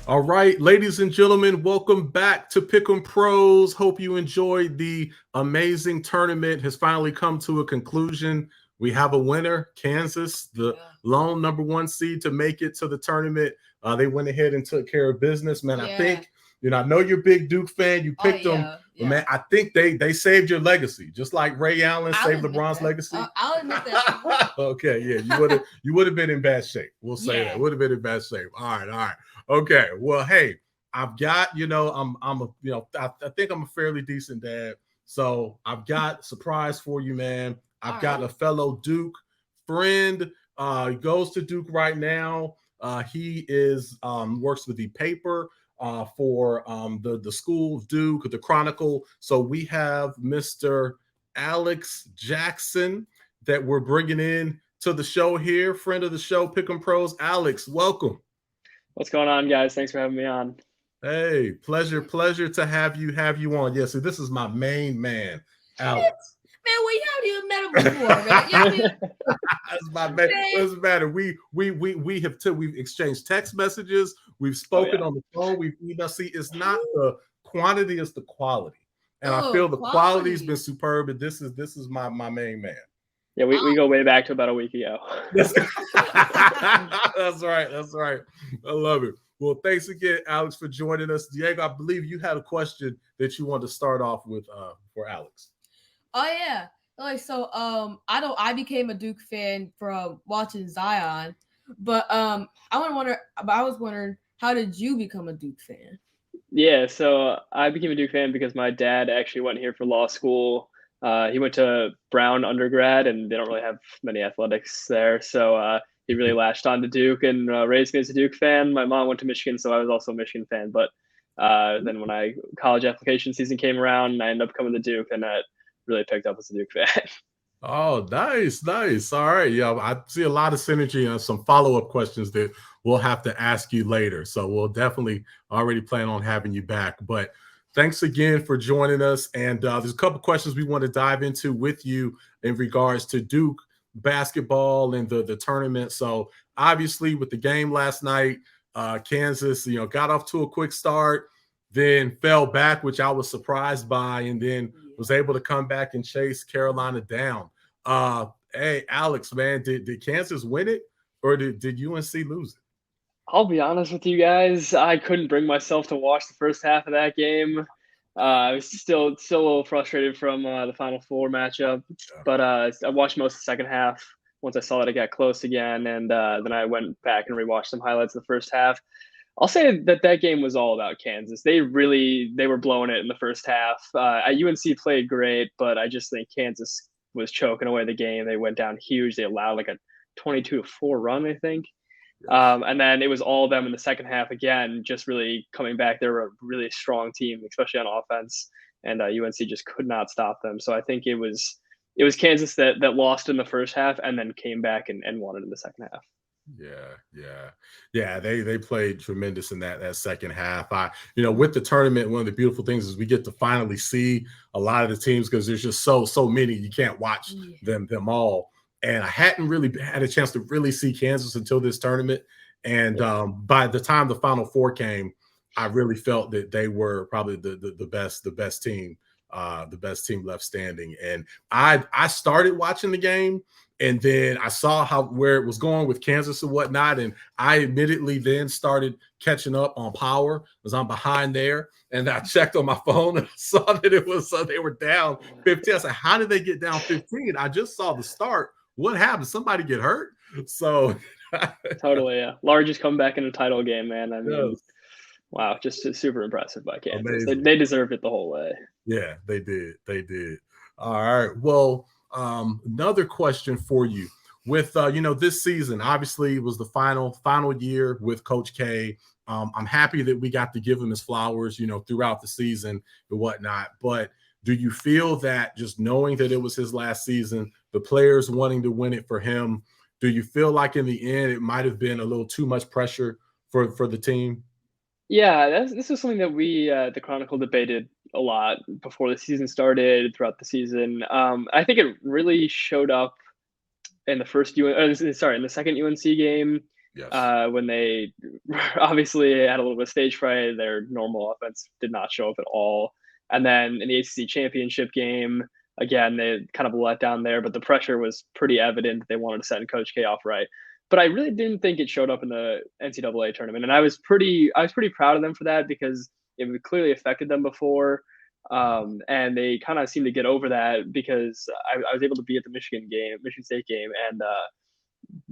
All right, ladies and gentlemen, welcome back to Pick'em Pros. Hope you enjoyed the amazing tournament. Has finally come to a conclusion. We have a winner, Kansas, the lone number one seed to make it to the tournament. They went ahead and took care of business, man. I think I know you're a big Duke fan. You picked them, but man, I think they saved your legacy, just like Ray Allen saved LeBron's legacy. I'll admit that. Okay, yeah, you would have been in bad shape. We'll say that would have been in bad shape. All right. Okay, well, hey, I've got I think I'm a fairly decent dad, so I've got a surprise for you, man. I've got a fellow Duke friend. He goes to Duke right now. He is works with the paper for the school of Duke, the Chronicle. So we have Mr. Alex Jackson that we're bringing in to the show here. Friend of the show, Pick'em Pros. Alex, welcome. What's going on, guys? Thanks for having me on. Hey, pleasure to have you on. Yeah, so this is my main man, Alex. Man, we haven't even met him before, man. That's my man. Doesn't matter. We've exchanged text messages. We've spoken on the phone. See, it's not the quantity, it's the quality. And I feel the quality's been superb. And this is my main man. Yeah, we go way back to about a week ago. That's right. I love it. Well, thanks again, Alex, for joining us. Diego, I believe you had a question that you wanted to start off with for Alex. Oh yeah. I became a Duke fan from watching Zion, but I was wondering, how did you become a Duke fan? Yeah, so I became a Duke fan because my dad actually went here for law school. He went to Brown undergrad, and they don't really have many athletics there. So he really latched on to Duke and raised me as a Duke fan. My mom went to Michigan, so I was also a Michigan fan. But then when college application season came around, I ended up coming to Duke, and that really picked up as a Duke fan. Oh, nice. All right. Yeah, I see a lot of synergy and some follow-up questions that we'll have to ask you later. So we'll definitely already plan on having you back. But thanks again for joining us. And there's a couple questions we want to dive into with you in regards to Duke basketball and the tournament. So obviously with the game last night, Kansas, got off to a quick start, then fell back, which I was surprised by, and then was able to come back and chase Carolina down. Hey, Alex, man, did Kansas win it, or did UNC lose it? I'll be honest with you guys. I couldn't bring myself to watch the first half of that game. I was still a little frustrated from the Final Four matchup, but I watched most of the second half once I saw that it got close again, and then I went back and rewatched some highlights of the first half. I'll say that game was all about Kansas. They were blowing it in the first half. UNC played great, but I just think Kansas was choking away the game. They went down huge. They allowed like a 22-4 run, I think. And then it was all of them in the second half again, just really coming back. They were a really strong team, especially on offense, and UNC just could not stop them. So I think it was Kansas that lost in the first half and then came back and won it in the second half. Yeah. They played tremendous in that second half. With the tournament, one of the beautiful things is we get to finally see a lot of the teams because there's just so many you can't watch them all. And I hadn't really had a chance to really see Kansas until this tournament. And by the time the Final Four came, I really felt that they were probably the best team left standing. And I started watching the game, and then I saw where it was going with Kansas and whatnot. And I admittedly then started catching up on power because I'm behind there. And I checked on my phone and I saw that it was they were down 15. I said, how did they get down 15? I just saw the start. What happened? Somebody get hurt? So totally, yeah. Largest comeback in a title game, man. I mean, wow, just super impressive by Kansas. They deserved it the whole way. Yeah, they did. All right. Well, another question for you. With this season, obviously it was the final year with Coach K. I'm happy that we got to give him his flowers, throughout the season and whatnot. But do you feel that just knowing that it was his last season, the players wanting to win it for him, do you feel like in the end it might have been a little too much pressure for the team? Yeah, this is something that we, the Chronicle, debated a lot before the season started, throughout the season. I think it really showed up in the second UNC game. Yes. when they obviously had a little bit of stage fright. Their normal offense did not show up at all. And then in the ACC championship game, again, they kind of let down there, but the pressure was pretty evident. They wanted to send Coach K off right. But I really didn't think it showed up in the NCAA tournament, and I was pretty proud of them for that because it clearly affected them before, and they kind of seemed to get over that because I was able to be at the Michigan State game, and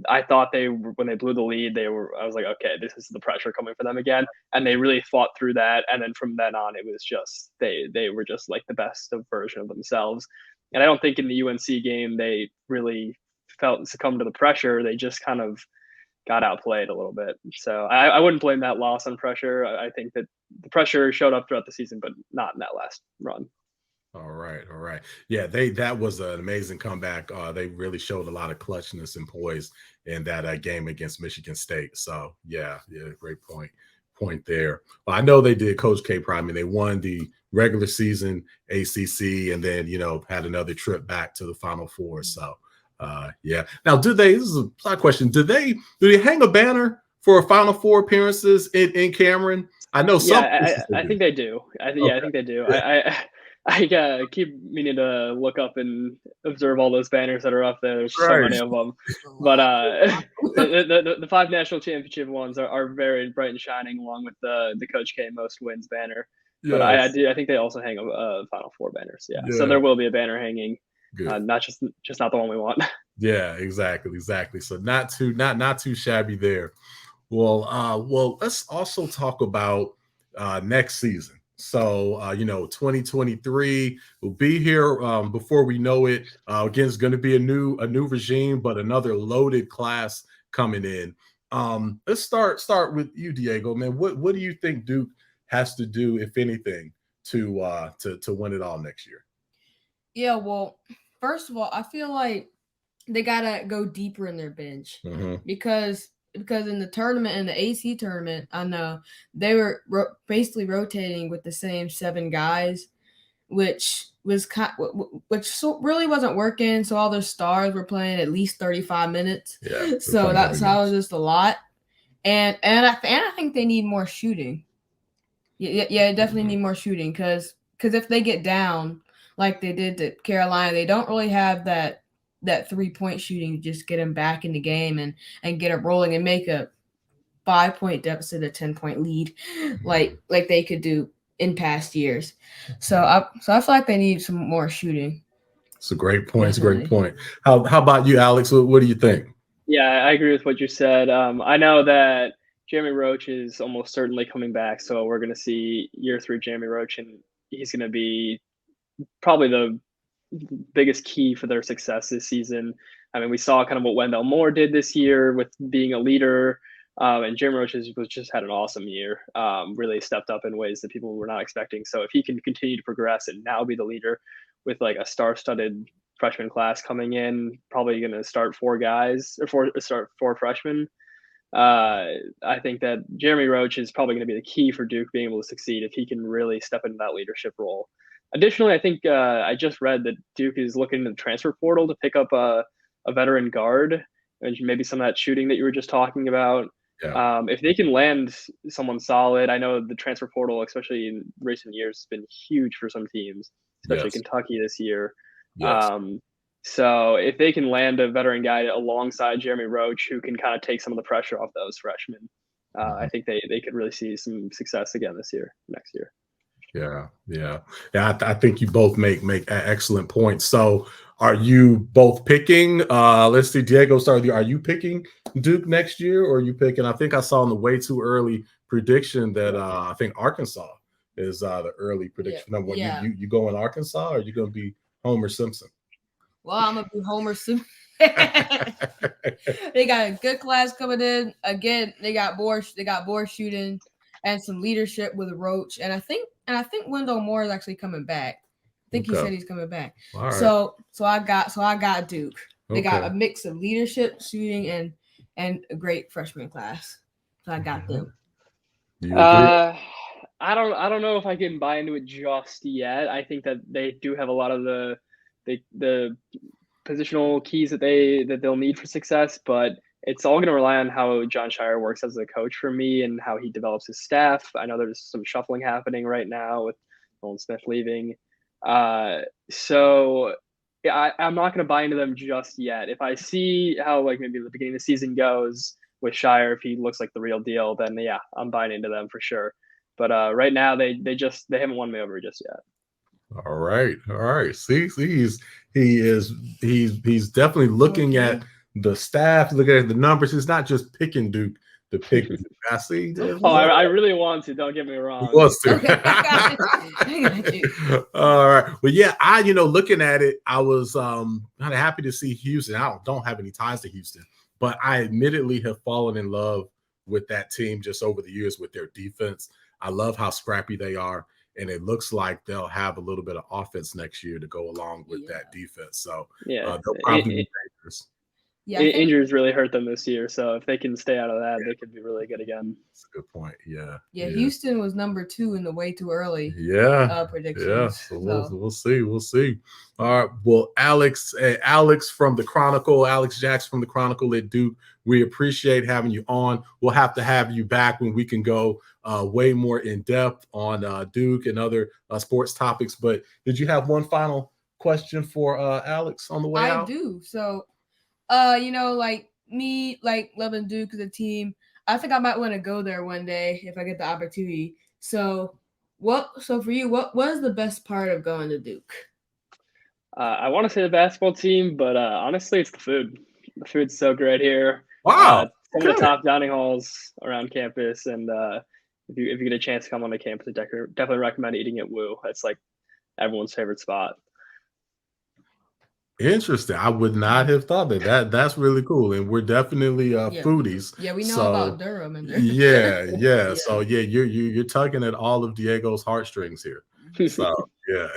I thought when they blew the lead, I was like, okay, this is the pressure coming for them again. And they really fought through that. And then from then on, it was just, they were just like the best version of themselves. And I don't think in the UNC game, they really succumbed to the pressure. They just kind of got outplayed a little bit. So I wouldn't blame that loss on pressure. I think that the pressure showed up throughout the season, but not in that last run. All right, all right. Yeah, that was an amazing comeback. They really showed a lot of clutchness and poise in that game against Michigan State. So yeah, great point there. Well, I know they did Coach K Prime. I mean, they won the regular season ACC, and then had another trip back to the Final Four. So yeah. Now, this is a side question. Do they hang a banner for Final Four appearances in Cameron? I know some. Yeah, I think they do. I think they do. Yeah. I keep meaning to look up and observe all those banners that are up there. There's so many of them. But the 5 national championship ones are very bright and shining, along with the Coach K most wins banner. But I think they also hang a Final Four banners. Yeah. So there will be a banner hanging, not just not the one we want. Yeah, exactly. So not too shabby there. Well, let's also talk about next season. So, 2023 will be here before we know it. Again, it's going to be a new regime, but another loaded class coming in. Let's start with you, Diego. Man, what do you think Duke has to do, if anything, to win it all next year? Yeah, well, first of all, I feel like they gotta go deeper in their bench because in the tournament, in the AC tournament, I know they were basically rotating with the same 7 guys, which really wasn't working. So all their stars were playing at least 35 minutes. Yeah. So that was just a lot, and I think they need more shooting. Yeah, definitely need more shooting because if they get down like they did to Carolina, they don't really have that 3-point shooting to just get them back in the game and get it rolling and make a 5-point deficit, a 10-point lead like they could do in past years. So I feel like they need some more shooting. It's a great point. Definitely. It's a great point. How about you, Alex? What do you think? Yeah, I agree with what you said. I know that Jeremy Roach is almost certainly coming back, so we're going to see year 3 Jeremy Roach, and he's going to be probably the biggest key for their success this season. I mean, we saw kind of what Wendell Moore did this year with being a leader, and Jeremy Roach just had an awesome year. Really stepped up in ways that people were not expecting. So if he can continue to progress and now be the leader with like a star-studded freshman class coming in, probably going to start 4 freshmen. I think that Jeremy Roach is probably going to be the key for Duke being able to succeed if he can really step into that leadership role. Additionally, I think I just read that Duke is looking to the transfer portal to pick up a veteran guard and maybe some of that shooting that you were just talking about. Yeah. If they can land someone solid, I know the transfer portal, especially in recent years, has been huge for some teams, especially Kentucky this year. Yes. So if they can land a veteran guy alongside Jeremy Roach, who can kind of take some of the pressure off those freshmen, I think they could really see some success again next year. Yeah. I think you both make excellent points. So are you both picking? Let's see, Diego, start with you. Are you picking Duke next year, or are you picking? I think I saw in the way too early prediction that I think Arkansas is the early prediction. Yeah. You go in Arkansas, or are you going to be Homer Simpson? Well, I'm gonna be Homer Simpson. They got a good class coming in. Again, they got more shooting and some leadership with Roach, and I think Wendell Moore is actually coming back. I think he said he's coming back. Right. So I got Duke. They got a mix of leadership, shooting, and a great freshman class. So I got them. I don't know if I can buy into it just yet. I think that they do have a lot of the positional keys that they'll need for success, but it's all going to rely on how John Shire works as a coach for me and how he develops his staff. I know there's some shuffling happening right now with Nolan Smith leaving. So yeah, I'm not going to buy into them just yet. If I see how like maybe the beginning of the season goes with Shire, if he looks like the real deal, then yeah, I'm buying into them for sure. But right now they haven't won me over just yet. All right. See, he's definitely looking at the staff, looking at the numbers. He's not just picking Duke to pick Duke. I see. I really want to. Don't get me wrong. He wants to. Okay, I got you. All right. Well, yeah, looking at it, I was kind of happy to see Houston. I don't have any ties to Houston, but I admittedly have fallen in love with that team just over the years with their defense. I love how scrappy they are. And it looks like they'll have a little bit of offense next year to go along with that defense. So they'll probably be dangerous. Yeah, injuries really hurt them this year. So if they can stay out of that, they could be really good again. That's a good point. Yeah. Houston was number 2 in the way too early. Predictions. Yeah. So we'll see. We'll see. All right. Well, Alex from the Chronicle, Alex Jackson from the Chronicle at Duke. We appreciate having you on. We'll have to have you back when we can go way more in depth on Duke and other sports topics. But did you have one final question for Alex on the way out? I do. So, like me, like loving Duke as a team, I think I might want to go there one day if I get the opportunity. So for you, what is the best part of going to Duke? I want to say the basketball team, but honestly, it's the food. The food's so great here. Wow. Some of the top dining halls around campus, and if you get a chance to come on the campus, I definitely recommend eating at Woo. It's like everyone's favorite spot. Interesting. I would not have thought that. That's really cool, and we're definitely foodies. Yeah, we know about Durham and there. Yeah. So you're tugging at all of Diego's heartstrings here. So yeah.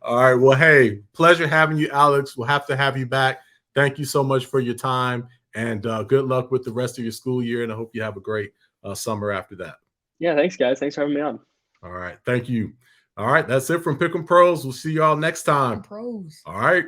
All right. Well, hey, pleasure having you, Alex. We'll have to have you back. Thank you so much for your time, and good luck with the rest of your school year. And I hope you have a great summer after that. Yeah. Thanks, guys. Thanks for having me on. All right. Thank you. All right, that's it from Pick'em Pros. We'll see y'all next time. Pros. All right.